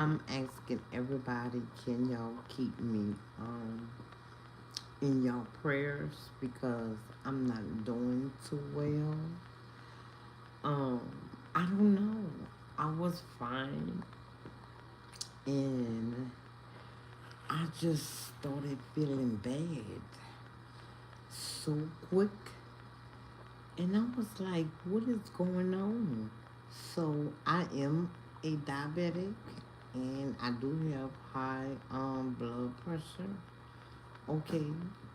I'm asking everybody, can y'all keep me in y'all prayers because I'm not doing too well. Um, I don't know. I was fine and I just started feeling bad so quick, and I was like, what is going on? So I am a diabetic and I do have high blood pressure. Okay,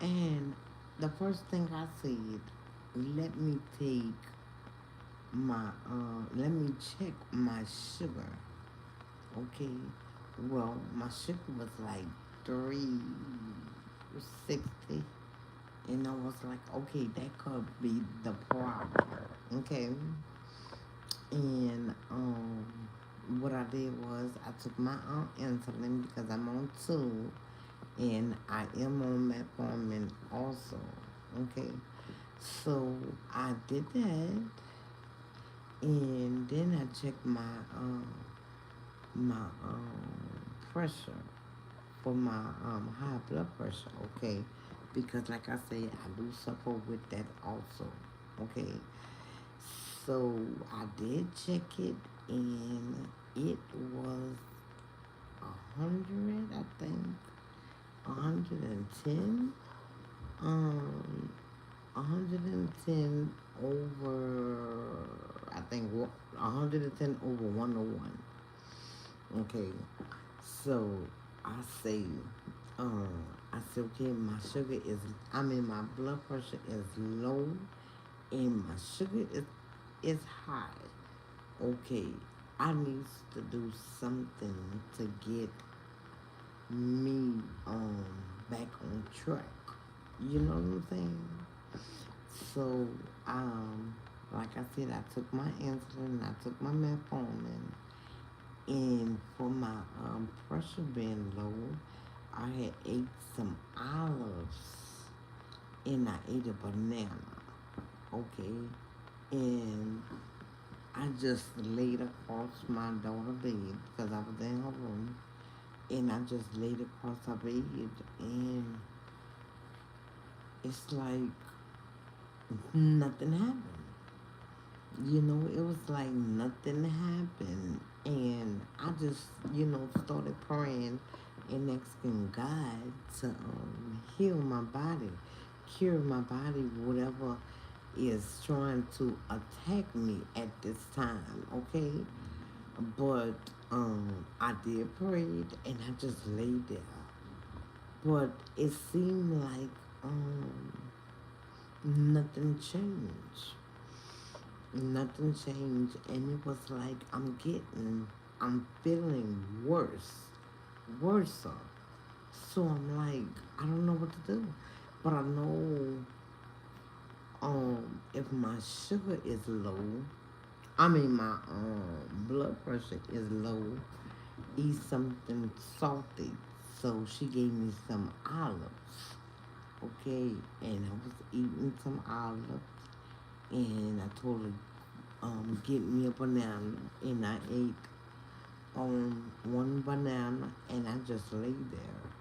and the first thing I said, let me take let me check my sugar. Okay, well, my sugar was like 360, and I was like, okay, that could be the problem. Okay, and what I did was I took my insulin because I'm on two, and I am on metformin also. Okay, so I did that, and then I checked my pressure for my high blood pressure. Okay, because like I said, I do suffer with that also. Okay, so I did check it, and it was 100, I think, 110. 110 over, I think, 110 over 101. Okay, so I say, uh, I said, okay, my sugar is, my blood pressure is low and my sugar is high. Okay, I need to do something to get me back on track. You know what I'm saying? So, like I said, I took my insulin, I took my metformin, and for my pressure being low, I had ate some olives and I ate a banana. Okay, and I just laid across my daughter's bed because I was in her room, and I just laid across her bed, and it's like nothing happened. It was like nothing happened. And I just, started praying and asking God to heal my body, cure my body, whatever is trying to attack me at this time, okay? But I did pray and I just laid there. But it seemed like nothing changed. Nothing changed, and it was like I'm feeling worse. So I'm like, I don't know what to do, but I know if my sugar is low, my blood pressure is low, eat something salty. So she gave me some olives, okay, and I was eating some olives, and I told her get me a banana, and I ate one banana, and I just lay there.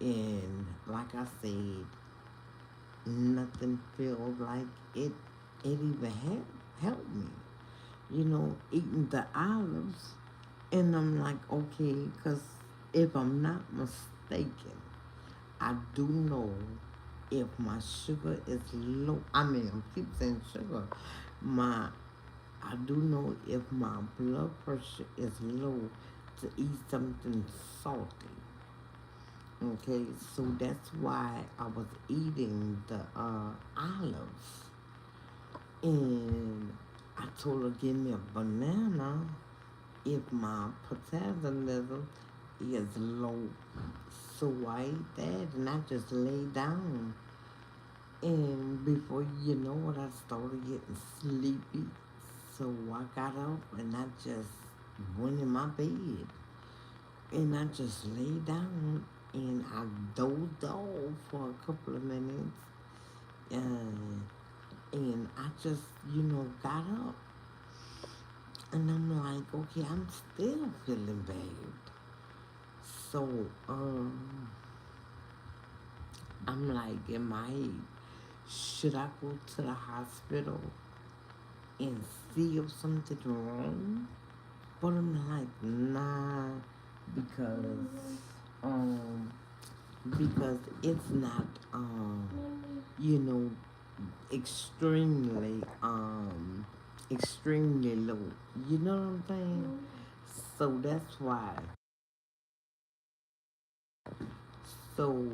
And like I said, nothing feels like it. It even helped me. Eating the olives, and I'm like, okay, because if I'm not mistaken, I do know if my sugar is low. I keep saying sugar. My I do know if my blood pressure is low to eat something salty. Okay, so that's why I was eating the olives. And I told her, give me a banana if my potassium level is low. So I ate that and I just lay down. And before you know it, I started getting sleepy. So I got up and I just went in my bed and I just lay down and I dozed off for a couple of minutes. And I just, got up and I'm like, okay, I'm still feeling bad. So, I'm like in my head, should I go to the hospital and see if something's wrong? But I'm like, nah, because, um, because it's not, you know, extremely, extremely low. You know what I'm saying? So that's why. So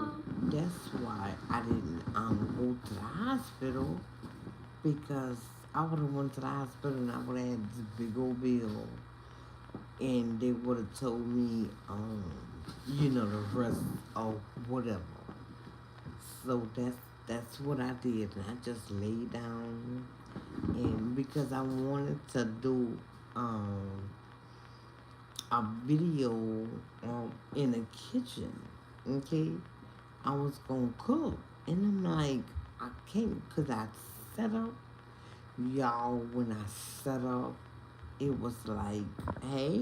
that's why I didn't go to the hospital because I would have went to the hospital and I would have had this big old bill and they would have told me the rest of whatever. So that's what I did and I just lay down and because I wanted to do um a video in the kitchen, okay? I was gonna cook, and I'm like, I can't, cause I set up, y'all. When I set up, it was like, hey,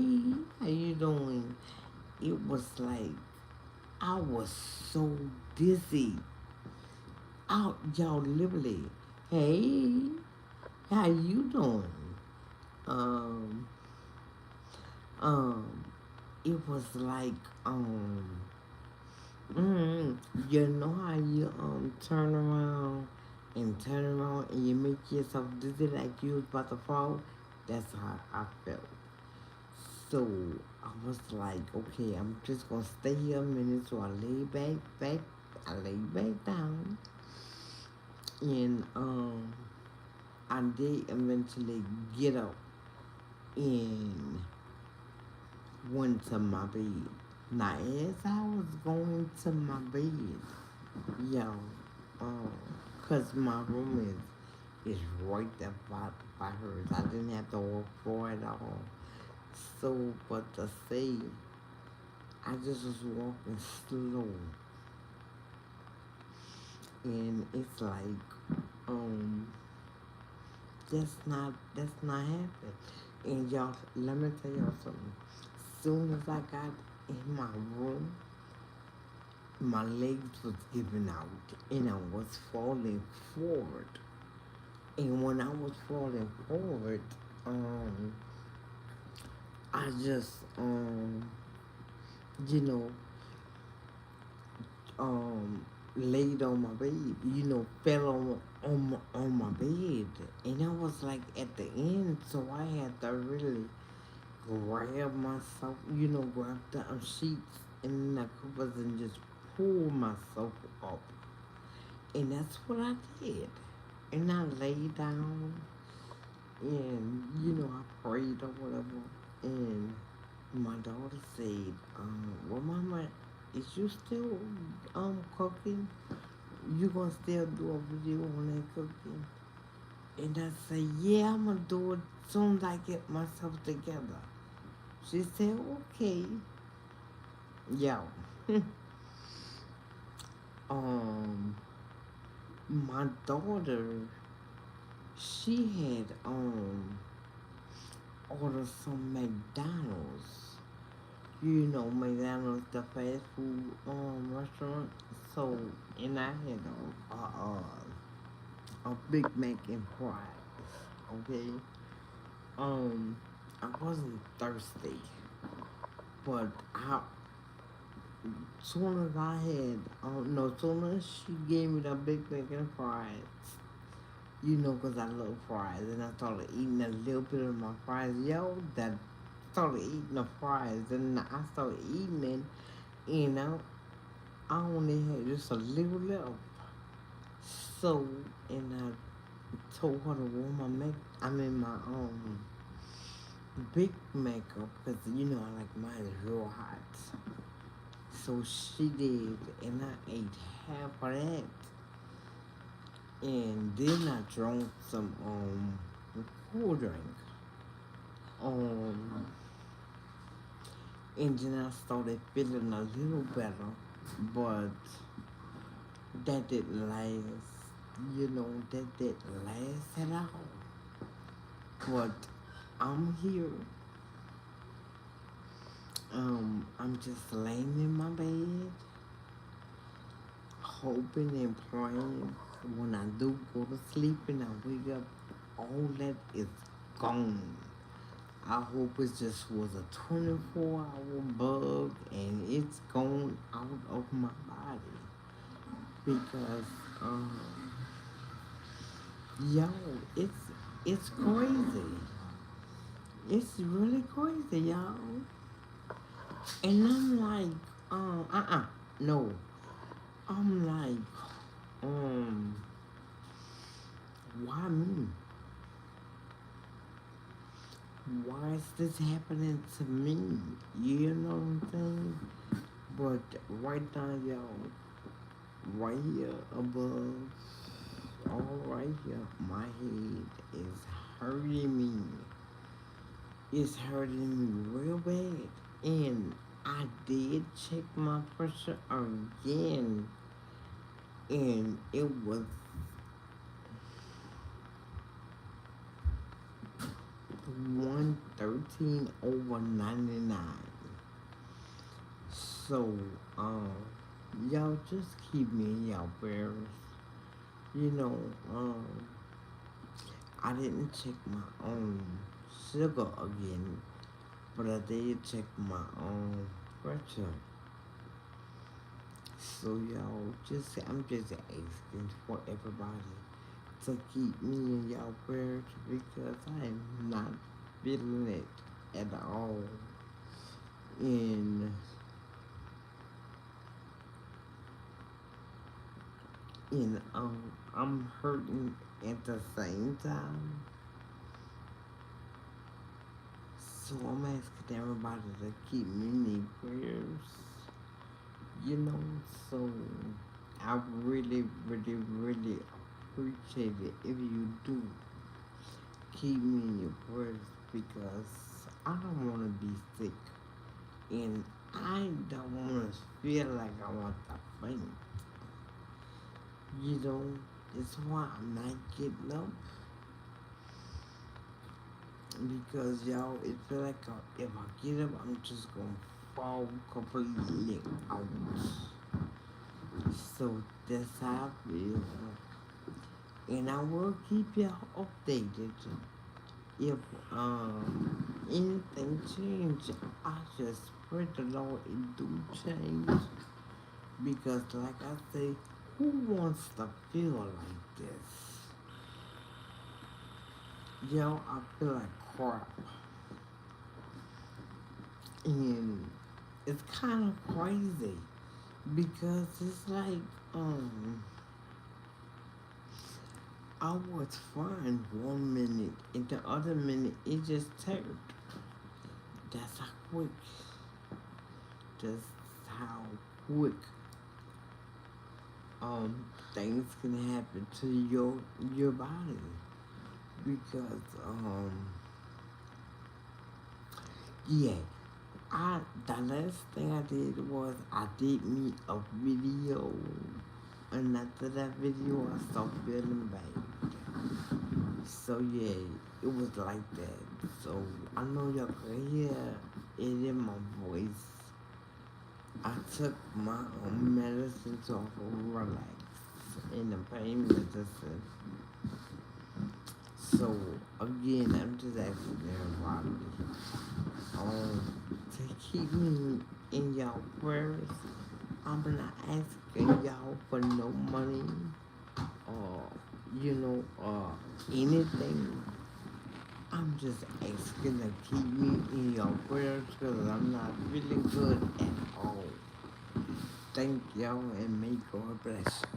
how you doing? It was like I was so dizzy. Out, y'all, literally, hey, how you doing? Um, um, it was like, um, Mm, you know how you turn around and you make yourself dizzy like you was about to fall? That's how I felt. So I was like, okay, I'm just gonna stay here a minute. So I I lay back down, and I did eventually get up and went to my bed. Now, as I was going to my bed, yo, um, cause my room is right there by hers. I didn't have to walk far at all. So, but to say, I just was walking slow, and it's like, um, that's not happening. And y'all, let me tell y'all something. Soon as I got in my room, my legs was giving out, and I was falling forward. And when I was falling forward, um, I just, you know, um, laid on my bed, fell on my bed, and I was like at the end, so I had to really grab myself, grab the sheets and the covers and just pull myself up, and that's what I did, and I laid down, and I prayed or whatever, and my daughter said, well, Mama, is you still cooking? You gonna still do a video on that cooking? And I said, yeah, I'm gonna do it soon as I get myself together. She said, okay. Yo, um, my daughter, she had ordered some McDonald's. McDonald's, the fast food restaurant. So, and I had a Big Mac and fries. Okay. Um, I wasn't thirsty, but soon as I had, no, soon as she gave me the Big Mac and fries, 'cause I love fries, and I started eating a little bit of my fries. Yo, that started eating the fries, and I started eating it, and I only had just a little left. So, and I told her to warm my my Big Mac up, because I like mine real hot. So she did, and I ate half of that, and then I drank some cool drink. Um, and then I started feeling a little better, but that didn't last. That didn't last at all. But I'm here. I'm just laying in my bed, hoping and praying when I do go to sleep and I wake up, all that is gone. I hope it just was a 24-hour bug and it's gone out of my body because, um, yo, it's crazy. It's really crazy, y'all. And I'm like, no. I'm like, um, why me? Why is this happening to me? You know what I'm saying? But right now, y'all, right here above, all right here, my head is hurting me. It's hurting me real bad. And I did check my pressure again, and it was 113/99. So, y'all just keep me in y'all prayers. You know, I didn't check my own sugar again, but I did check my own pressure. So y'all I'm just asking for everybody to keep me in y'all prayers because I am not feeling it at all. And I'm hurting at the same time. So I'm asking everybody to keep me in their prayers. You know, so I really, really, really appreciate it if you do keep me in your prayers because I don't want to be sick and I don't want to feel like I want to faint. You know, it's why I'm not getting up because y'all, it feel like if I get up, I'm just gonna fall completely out. So that's how I feel, and I will keep y'all updated if anything change. I just pray the Lord it do change because, like I say, who wants to feel like this? Yo, I feel like crap. And it's kind of crazy because it's like, I was fine 1 minute and the other minute it just turned. That's how quick. That's how quick things can happen to your body because yeah, the last thing I did was I did me a video, and after that video, I started feeling bad. So yeah, it was like that. So I know y'all can hear it in my voice. I took my own medicine to relax in the pain medicine. So again, I'm just asking everybody to keep me in y'all prayers. I'm not asking y'all for no money or anything. I'm just asking to keep me in your prayers because I'm not feeling good at all. Thank y'all and may God bless you.